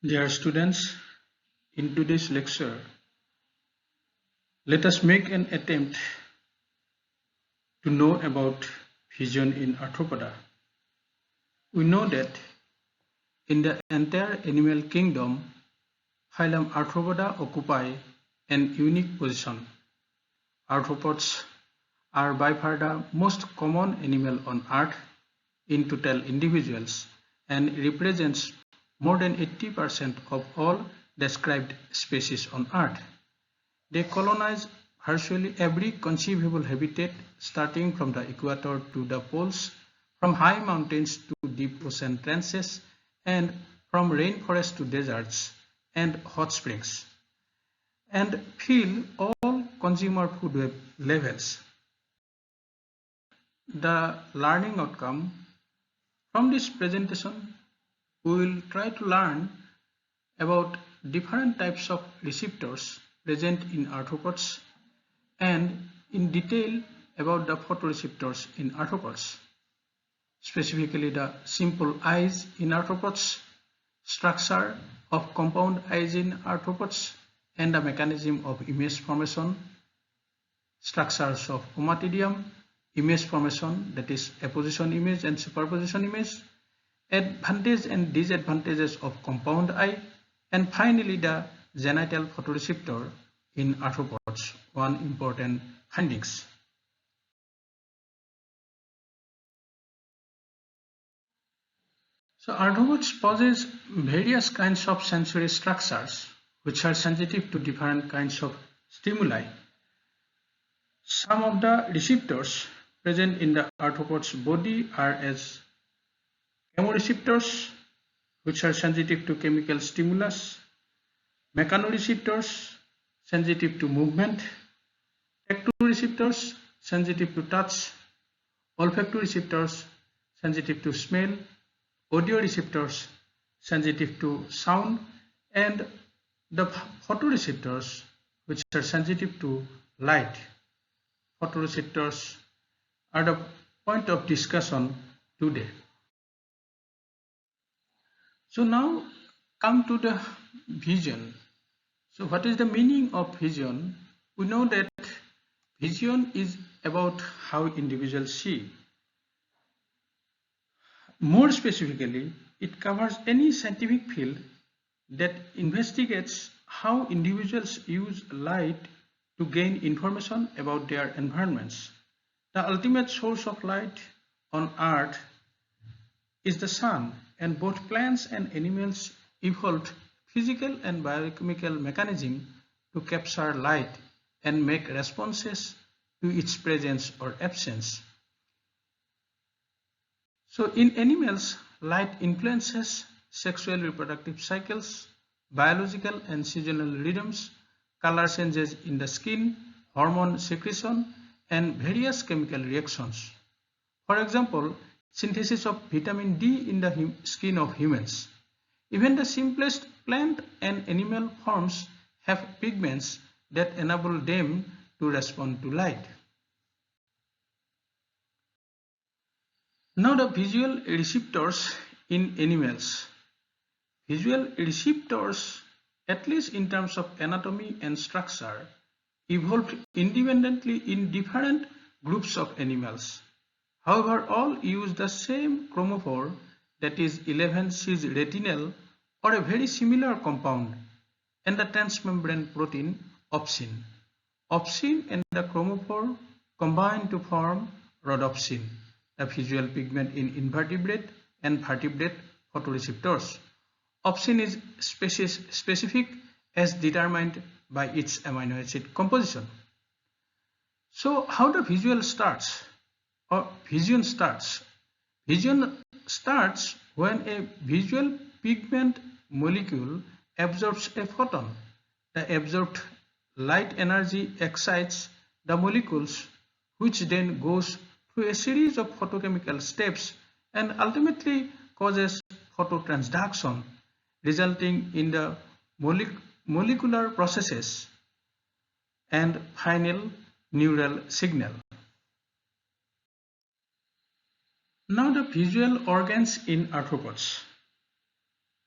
Dear students, in today's lecture, let us make an attempt to know about vision in Arthropoda. We know that in the entire animal kingdom, phylum Arthropoda occupy an unique position. Arthropods are by far the most common animal on earth in total individuals and represents more than 80% of all described species on earth. They colonize virtually every conceivable habitat starting from the equator to the poles, from high mountains to deep ocean trenches, and from rainforests to deserts and hot springs, and fill all consumer food levels. The learning outcome from this presentation, we will try to learn about different types of receptors present in arthropods and in detail about the photoreceptors in arthropods, specifically the simple eyes in arthropods, structure of compound eyes in arthropods, and the mechanism of image formation, structures of OMMATIDIUM, image formation, that is apposition image and superposition image, advantages and disadvantages of compound eye, and finally the genital photoreceptor in arthropods, one important findings. So arthropods possess various kinds of sensory structures which are sensitive to different kinds of stimuli. Some of the receptors present in the arthropod's body are as chemoreceptors, which are sensitive to chemical stimulus, mechanoreceptors, sensitive to movement, tactoreceptors, sensitive to touch, olfactoreceptors, sensitive to smell, audioreceptors, sensitive to sound, and the photoreceptors, which are sensitive to light. Photoreceptors are the point of discussion today. So now come to the vision. So what is the meaning of vision? We know that vision is about how individuals see. More specifically, it covers any scientific field that investigates how individuals use light to gain information about their environments. The ultimate source of light on Earth is the sun, and both plants and animals evolved physical and biochemical mechanisms to capture light and make responses to its presence or absence. So in animals, light influences sexual reproductive cycles, biological and seasonal rhythms, color changes in the skin, hormone secretion, and various chemical reactions. For example, synthesis of vitamin D in the skin of humans. Even the simplest plant and animal forms have pigments that enable them to respond to light. Now the visual receptors in animals. Visual receptors, at least in terms of anatomy and structure, evolved independently in different groups of animals. However, all use the same chromophore, that is 11-cis retinal, or a very similar compound, and the transmembrane protein opsin. Opsin and the chromophore combine to form rhodopsin, the visual pigment in invertebrate and vertebrate photoreceptors. Opsin is specific as determined by its amino acid composition. So how the visual starts or vision starts? Vision starts when a visual pigment molecule absorbs a photon. The absorbed light energy excites the molecules, which then goes through a series of photochemical steps and ultimately causes phototransduction, resulting in the molecular processes and final neural signal. Now the visual organs in arthropods.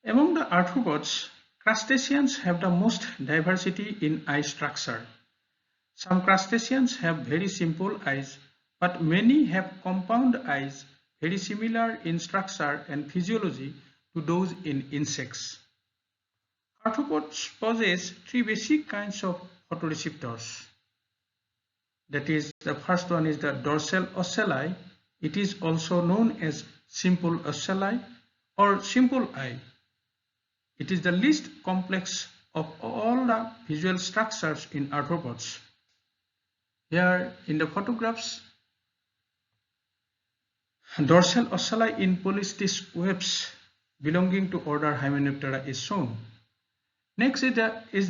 Among the arthropods, crustaceans have the most diversity in eye structure. Some crustaceans have very simple eyes, but many have compound eyes very similar in structure and physiology to those in insects. Arthropods possess three basic kinds of photoreceptors. That is, the first one is the dorsal ocelli. It is also known as simple ocelli or simple eye. It is the least complex of all the visual structures in arthropods. Here in the photographs, dorsal ocelli in polycystic webs belonging to order Hymenoptera is shown. Next is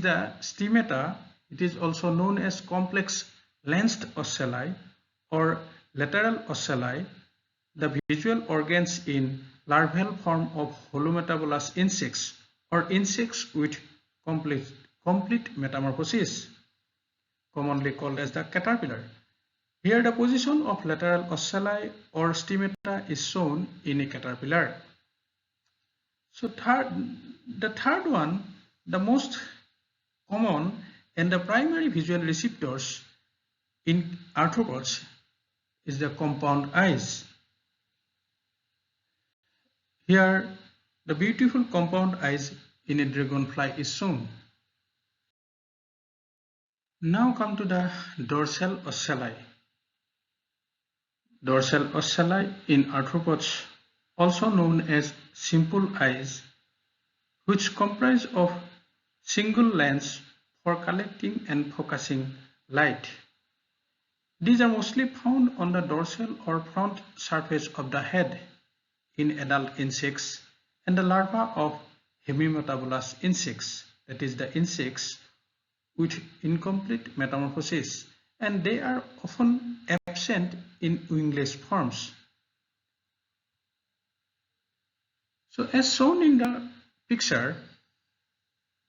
the STEMMATA. It is also known as complex lensed ocelli or lateral ocelli, the visual organs in larval form of holometabolous insects or insects with complete metamorphosis, commonly called as the caterpillar. Here the position of lateral ocelli or STEMMATA is shown in a caterpillar. So the third one, the most common and the primary visual receptors in arthropods is the compound eyes. Here the beautiful compound eyes in a dragonfly is shown. Now come to the dorsal ocelli. Dorsal ocelli in arthropods, also known as simple eyes, which comprise of single lens for collecting and focusing light. These are mostly found on the dorsal or front surface of the head in adult insects and the larva of hemimetabolous insects, that is the insects with incomplete metamorphosis, and they are often absent in wingless forms. So as shown in the picture,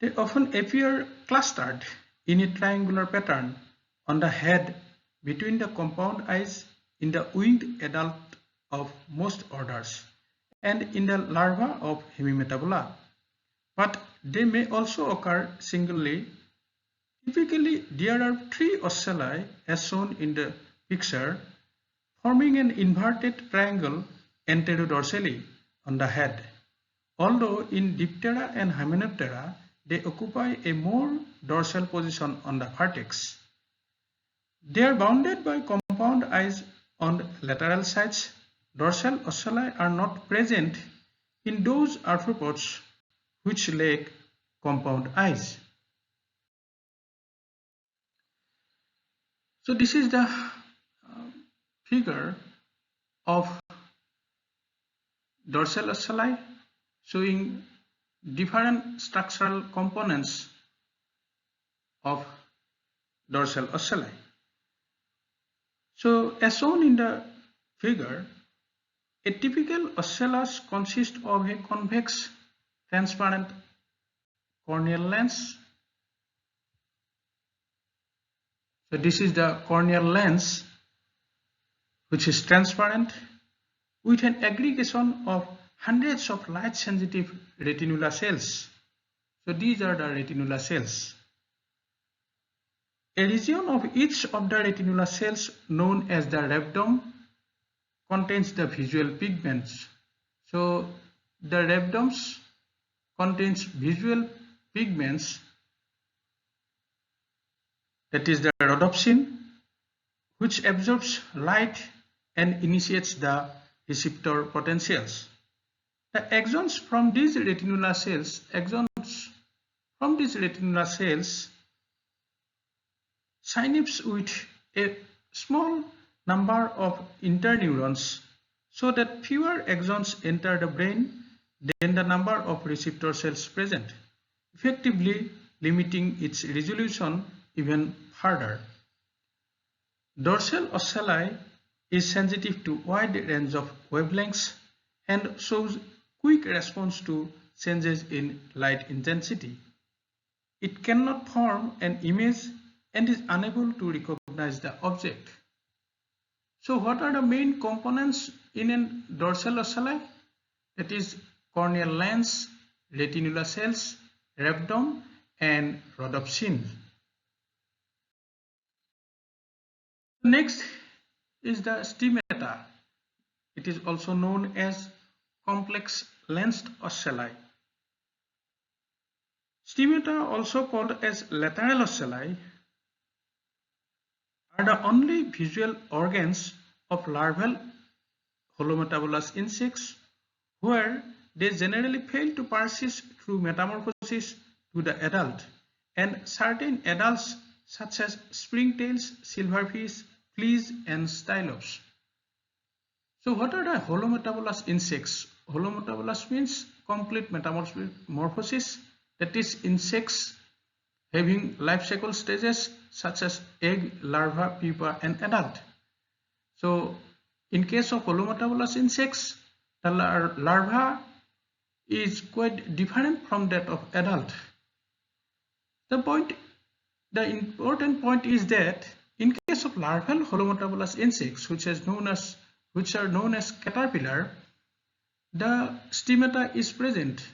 they often appear clustered in a triangular pattern on the head between the compound eyes in the winged adult of most orders and in the larva of hemimetabola. But they may also occur singly. Typically, there are three ocelli as shown in the picture, forming an inverted triangle anterodorsally on the head. Although in Diptera and Hymenoptera, they occupy a more dorsal position on the vertex. They are bounded by compound eyes on the lateral sides. Dorsal ocelli are not present in those arthropods which lack compound eyes. So this is the figure of dorsal ocelli showing different structural components of dorsal ocelli. So as shown in the figure, a typical ocellus consists of a convex transparent corneal lens. So this is the corneal lens, which is transparent with an aggregation of hundreds of light sensitive retinula cells. So these are the retinula cells. A region of each of the retinula cells known as the rhabdom contains the visual pigments. So the rhabdoms contains visual pigments, that is the rhodopsin, which absorbs light and initiates the receptor potentials. The axons from these retinula cells, synapse with a small number of interneurons so that fewer axons enter the brain than the number of receptor cells present, effectively limiting its resolution even further. Dorsal ocelli is sensitive to wide range of wavelengths and shows quick response to changes in light intensity. It cannot form an image and is unable to recognize the object. So what are the main components in a dorsal ocelli? That is corneal lens, retinular cells, rhabdom, and rhodopsin. Next is the STEMMATA. It is also known as complex lensed ocelli. STEMMATA, also called as lateral ocelli, are the only visual organs of larval holometabolous insects where they generally fail to persist through metamorphosis to the adult, and certain adults such as springtails, silverfish, fleas, and stylops. So what are the holometabolous insects? Holometabolous means complete metamorphosis, that is insects having life cycle stages such as egg, larva, pupa, and adult. So in case of holometabolous insects, the larva is quite different from that of adult. The important point is that in case of larval holometabolous insects, which are known as caterpillar, the stigmata is present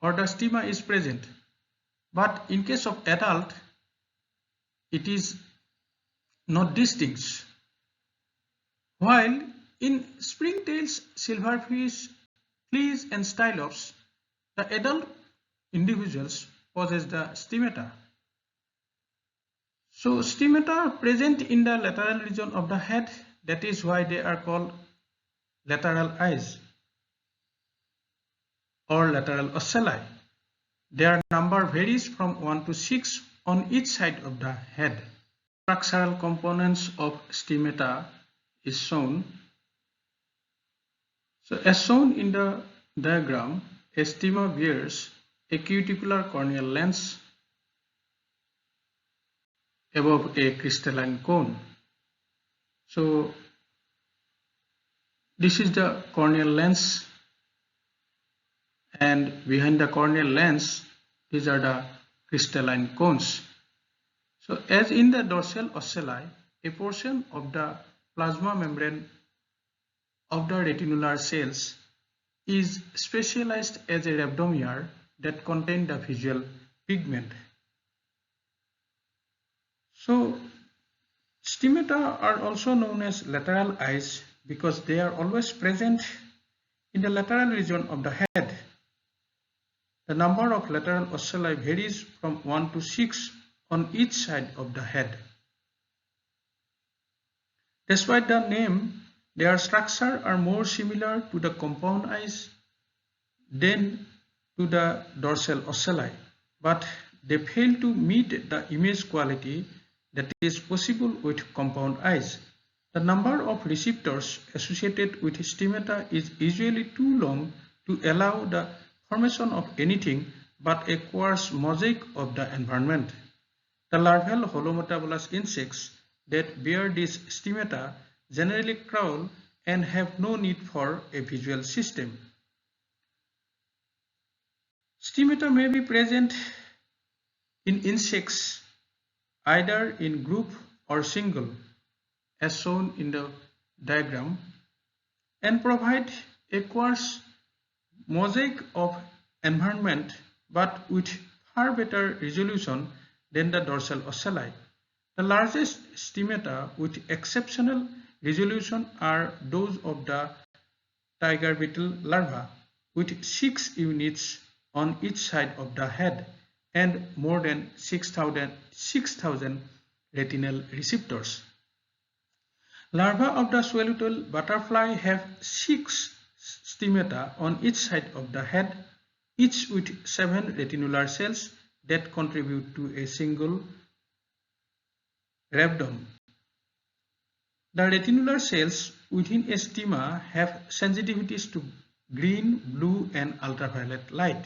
or the stigma is present. But in case of adult, it is not distinct. While in springtails, silverfish, fleas, and stylops, the adult individuals possess the stigmata. So stigmata are present in the lateral region of the head. That is why they are called lateral eyes or lateral ocelli. Their number varies from 1 to 6 on each side of the head. Structural components of stigmata is shown. So as shown in the diagram, a stigma bears a cuticular corneal lens above a crystalline cone. So this is the corneal lens, and behind the corneal lens, these are the crystalline cones. So as in the dorsal ocelli, a portion of the plasma membrane of the retinular cells is specialized as a rhabdomer that contain the visual pigment. So stigmata are also known as lateral eyes because they are always present in the lateral region of the head. The number of lateral ocelli varies from 1 to 6 on each side of the head. Despite the name, their structure are more similar to the compound eyes than to the dorsal ocelli, but they fail to meet the image quality that is possible with compound eyes. The number of receptors associated with stigmata is usually too long to allow the formation of anything but a coarse mosaic of the environment. The larval holometabolous insects that bear these stigmata generally crawl and have no need for a visual system. Stigmata may be present in insects either in group or single, as shown in the diagram, and provide a coarse mosaic of environment but with far better resolution than the dorsal ocelli. The largest stigmata with exceptional resolution are those of the tiger beetle larva, with 6 units on each side of the head and more than 6,000 retinal receptors. Larvae of the swallowtail butterfly have 6 stigmata on each side of the head, each with 7 retinular cells that contribute to a single rhabdom. The retinular cells within a stigma have sensitivities to green, blue, and ultraviolet light.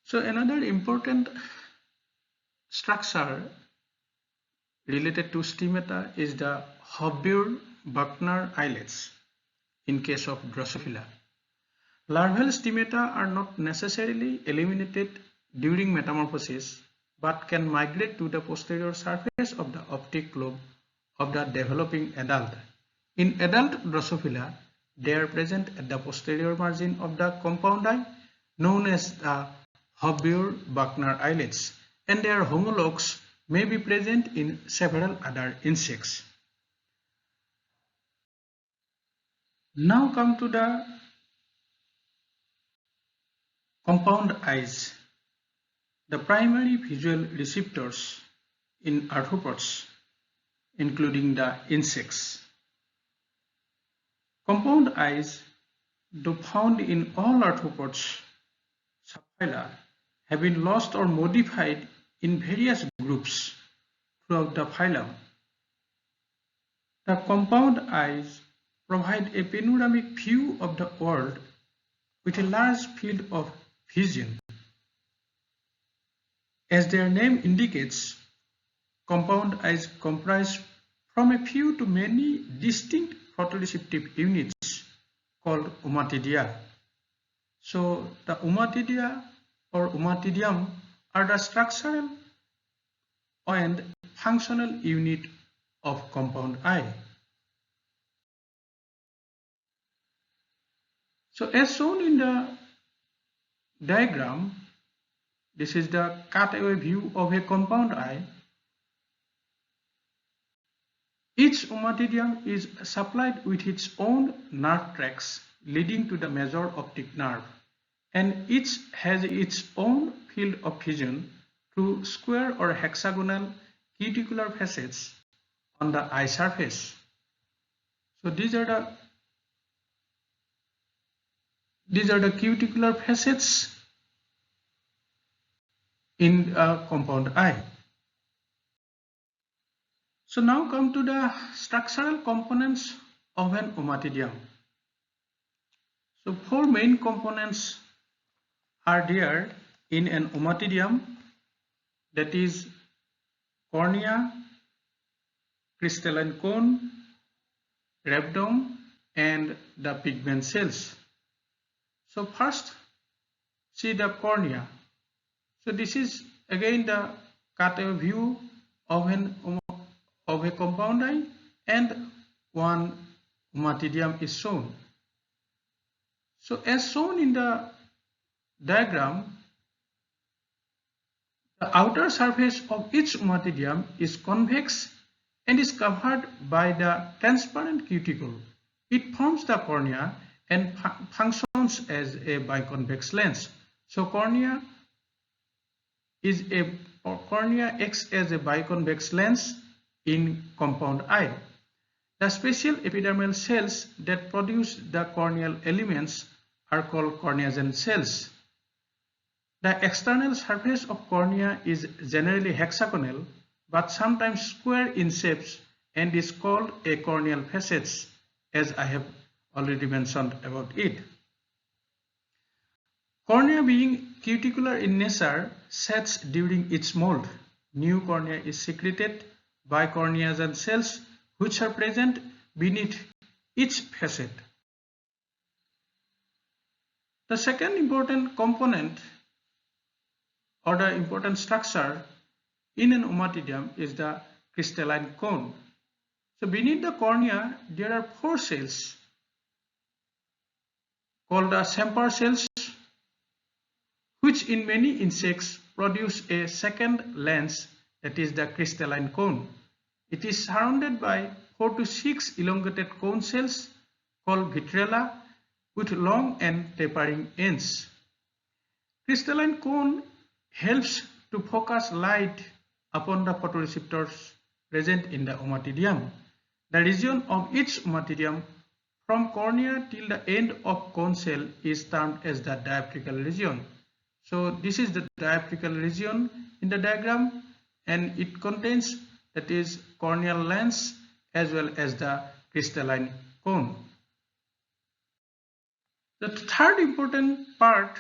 So another important structure related to stigmata is the Hofbauer-Buchner islets in case of Drosophila. Larval stigmata are not necessarily eliminated during metamorphosis but can migrate to the posterior surface of the optic lobe of the developing adult. In adult Drosophila, they are present at the posterior margin of the compound eye, known as the Hofbauer-Buchner eyelids, and their homologs may be present in several other insects. Now come to the compound eyes. The primary visual receptors in arthropods, including the insects. Compound eyes, though found in all arthropods subphyla, have been lost or modified in various groups throughout the phylum. The compound eyes provide a panoramic view of the world with a large field of vision. As their name indicates, compound eyes comprise from a few to many distinct photoreceptive units called ommatidia. So the ommatidia or ommatidium are the structural and functional unit of compound eye. So as shown in the diagram, this is the cutaway view of a compound eye. Each ommatidium is supplied with its own nerve tracts leading to the major optic nerve, and each has its own field of vision through square or hexagonal cuticular facets on the eye surface. So these are the cuticular facets in a compound eye. So now come to the structural components of an ommatidium. So four main components are there in an ommatidium, that is cornea, crystalline cone, rhabdome, and the pigment cells. So first, see the cornea. So this is again the cutaway view of a compound eye, and one ommatidium is shown. So as shown in the diagram, the outer surface of each ommatidium is convex and is covered by the transparent cuticle. It forms the cornea and functions as a biconvex lens. So cornea acts as a biconvex lens in compound eye. The special epidermal cells that produce the corneal elements are called corneagen cells. The external surface of cornea is generally hexagonal but sometimes square in shapes and is called a corneal facets, as I have already mentioned about it. Cornea being cuticular in nature sets during its mold. New cornea is secreted by corneagen cells which are present beneath each facet. The second important component or the important structure in an ommatidium is the crystalline cone. So beneath the cornea there are four cells called the Tezpur cells, which in many insects produce a second lens, that is the crystalline cone. It is surrounded by 4 to 6 elongated cone cells called vitrella with long and tapering ends. Crystalline cone helps to focus light upon the photoreceptors present in the ommatidium. The region of each ommatidium from cornea till the end of cone cell is termed as the dioptrical region. So this is the dioptrical region in the diagram, and it contains, that is, corneal lens as well as the crystalline cone. The third important part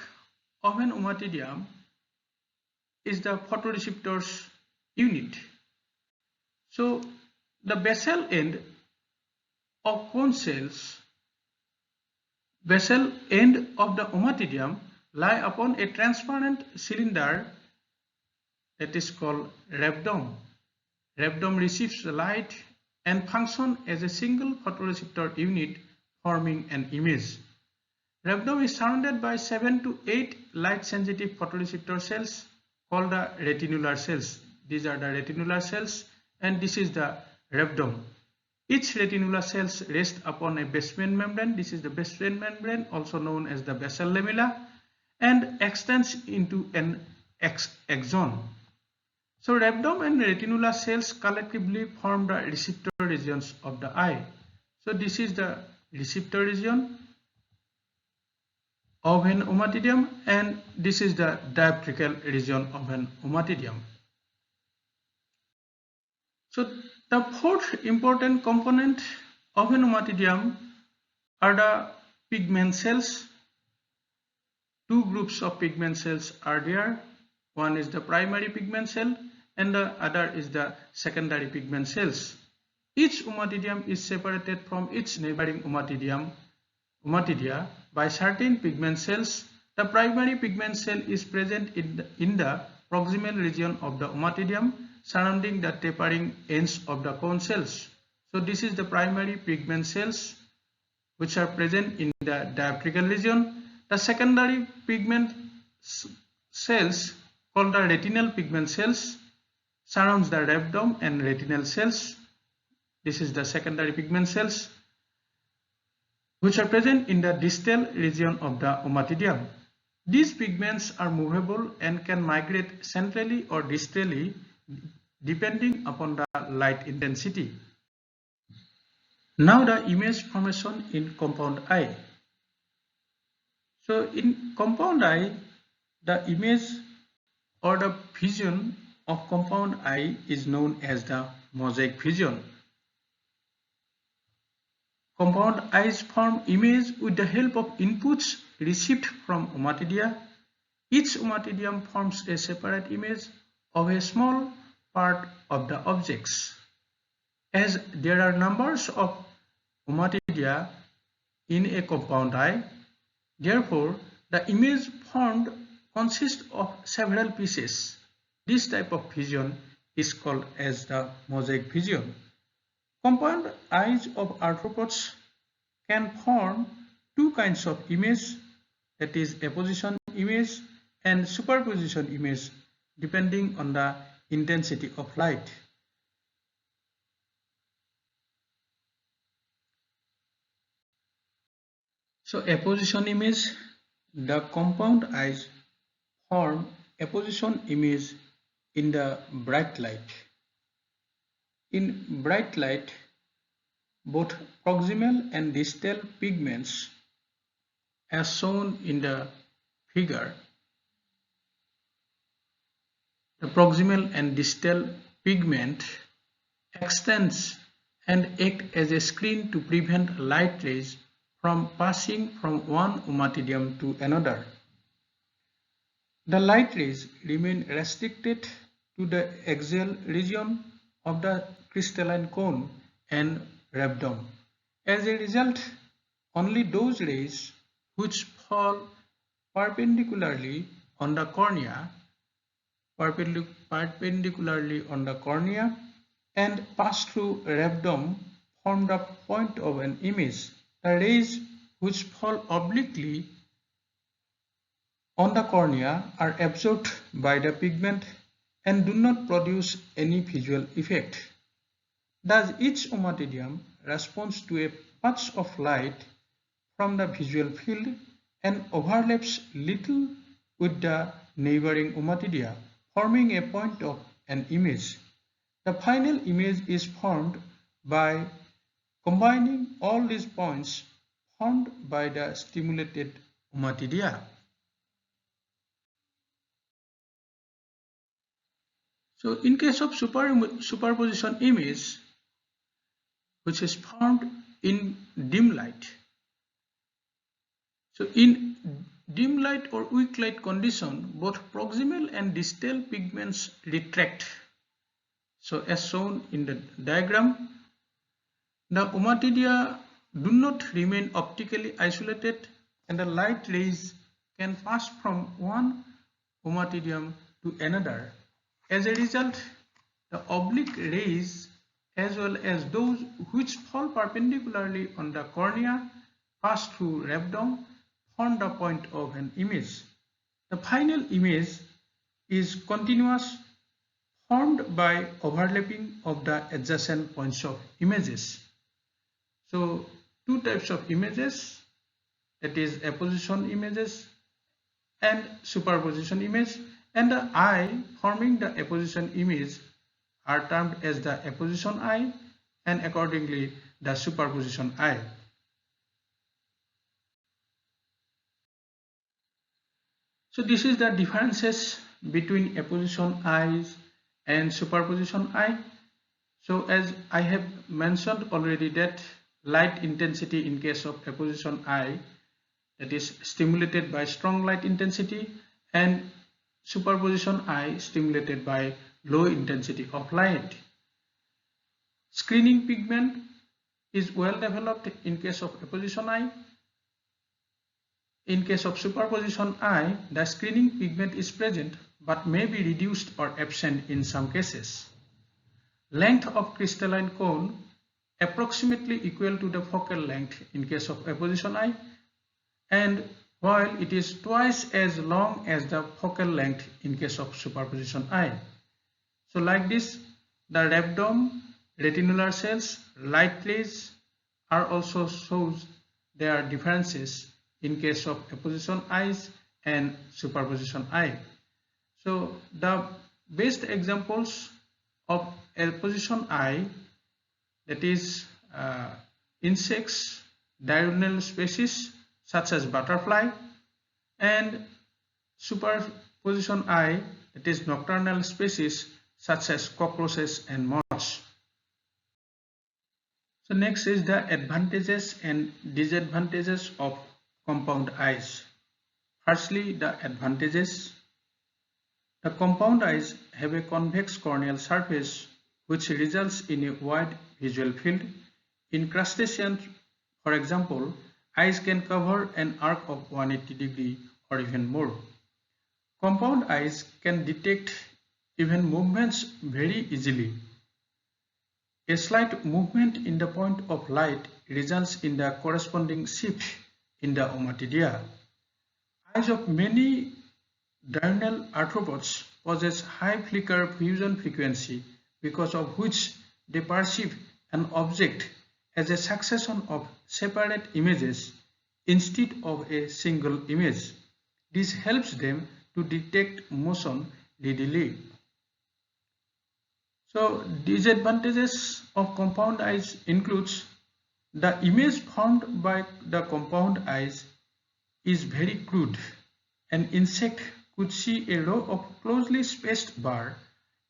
of an ommatidium is the photoreceptors unit. So the basal end of cone cells, basal end of the ommatidium lie upon a transparent cylinder that is called rhabdome. Rhabdome receives the light and function as a single photoreceptor unit forming an image. Rhabdom is surrounded by 7 to 8 light-sensitive photoreceptor cells called the retinular cells. These are the retinular cells and this is the rhabdom. Each retinular cells rest upon a basement membrane. This is the basement membrane, also known as the basal lamella, and extends into an axon. So rhabdom and retinular cells collectively form the receptor regions of the eye. So this is the receptor region of an ommatidium and this is the dioptrical region of an ommatidium. So the fourth important component of an ommatidium are the pigment cells. Two groups of pigment cells are there. One is the primary pigment cell and the other is the secondary pigment cells. Each ommatidium is separated from its neighboring ommatidia by certain pigment cells. The primary pigment cell is present in the proximal region of the ommatidium surrounding the tapering ends of the cone cells. So this is the primary pigment cells which are present in the dioptrical region. The secondary pigment cells called the retinal pigment cells surrounds the rhabdom and retinal cells. This is the secondary pigment cells which are present in the distal region of the ommatidium. These pigments are movable and can migrate centrally or distally depending upon the light intensity. Now the image formation in compound eye. So in compound eye, the image or the vision of compound eye is known as the mosaic vision. Compound eyes form image with the help of inputs received from ommatidia. Each ommatidium forms a separate image of a small part of the objects. As there are numbers of ommatidia in a compound eye, therefore the image formed consists of several pieces. This type of vision is called as the mosaic vision. Compound eyes of arthropods can form two kinds of image, that is apposition image and superposition image, depending on the intensity of light. So apposition image, the compound eyes form apposition image in the bright light. In bright light, both proximal and distal pigments, as shown in the figure, the proximal and distal pigment extends and act as a screen to prevent light rays from passing from one ommatidium to another. The light rays remain restricted to the axial region of the crystalline cone and rhabdom. As a result, only those rays which fall perpendicularly on the cornea and pass through rhabdom form the point of an image. The rays which fall obliquely on the cornea are absorbed by the pigment and do not produce any visual effect. Thus, each ommatidium responds to a patch of light from the visual field and overlaps little with the neighboring ommatidia, forming a point of an image. The final image is formed by combining all these points formed by the stimulated ommatidia. So in case of superposition image, which is formed in dim light. So in dim light or weak light condition, both proximal and distal pigments retract. So as shown in the diagram, the ommatidia do not remain optically isolated and the light rays can pass from one ommatidium to another. As a result, the oblique rays as well as those which fall perpendicularly on the cornea, pass through rabidom, form the point of an image. The final image is continuous, formed by overlapping of the adjacent points of images. So two types of images, that is apposition images and superposition image, and the eye forming the apposition image are termed as the apposition eye and accordingly the superposition eye. So this is the differences between apposition eyes and superposition eye. So as I have mentioned already that light intensity in case of apposition eye, that is stimulated by strong light intensity, and superposition eye stimulated by low intensity of light. Screening pigment is well developed in case of apposition eye. In case of superposition eye, the screening pigment is present but may be reduced or absent in some cases. Length of crystalline cone approximately equal to the focal length in case of apposition eye, and while it is twice as long as the focal length in case of superposition eye. So like this, the rabidom, retinular cells, light rays are also shows their differences in case of apposition eyes and superposition eye. So the best examples of apposition eye, that is insects, diurnal species such as butterfly, and superposition eye, that is nocturnal species such as cockroaches and moths. So next is the advantages and disadvantages of compound eyes. Firstly, the advantages. The compound eyes have a convex corneal surface which results in a wide visual field. In crustaceans, for example, eyes can cover an arc of 180 degrees or even more. Compound eyes can detect even movements very easily. A slight movement in the point of light results in the corresponding shift in the ommatidia. Eyes of many diurnal arthropods possess high flicker fusion frequency, because of which they perceive an object as a succession of separate images instead of a single image. This helps them to detect motion readily. So disadvantages of compound eyes includes the image formed by the compound eyes is very crude. An insect could see a row of closely spaced bars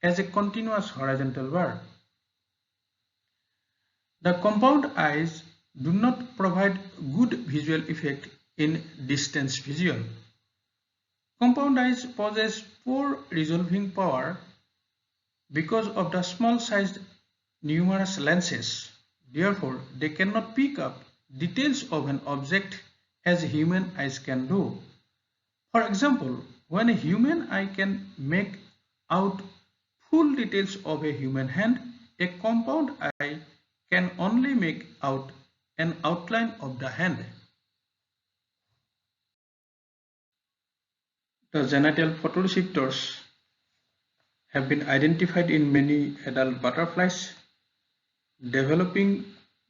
as a continuous horizontal bar. The compound eyes do not provide good visual effect in distance vision. Compound eyes possess poor resolving power because of the small sized numerous lenses. Therefore, they cannot pick up details of an object as human eyes can do. For example, when a human eye can make out full details of a human hand, a compound eye can only make out an outline of the hand. The genital photoreceptors have been identified in many adult butterflies, developing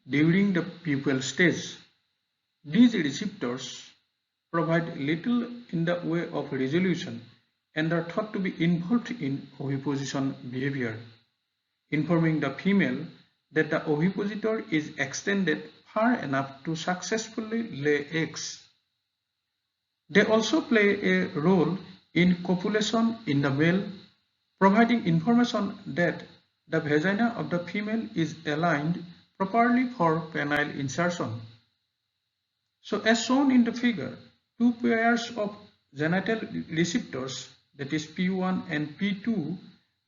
during the pupal stage. These receptors provide little in the way of resolution and are thought to be involved in oviposition behavior, informing the female that the ovipositor is extended far enough to successfully lay eggs. They also play a role in copulation in the male, providing information that the vagina of the female is aligned properly for penile insertion. So as shown in the figure, two pairs of genital receptors, that is P1 and P2,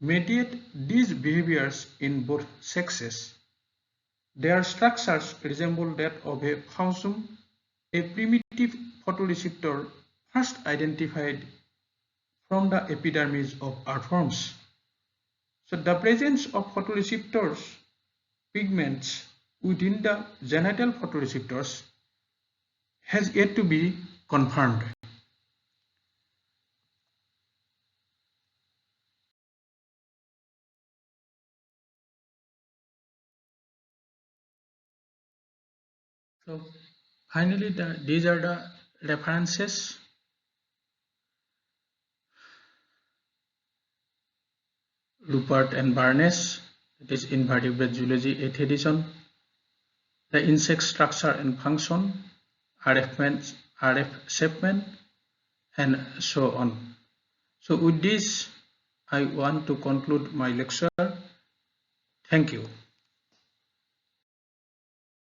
mediate these behaviors in both sexes. Their structures resemble that of a phasum, a primitive photoreceptor first identified from the epidermis of earthworms. So the presence of photoreceptors pigments within the genital photoreceptors has yet to be confirmed. So finally, these are the references. Rupert and Barnes, that is Invertebrate Zoology 8th edition. The Insect Structure and Function, R.F. Chapman, and so on. So with this, I want to conclude my lecture. Thank you.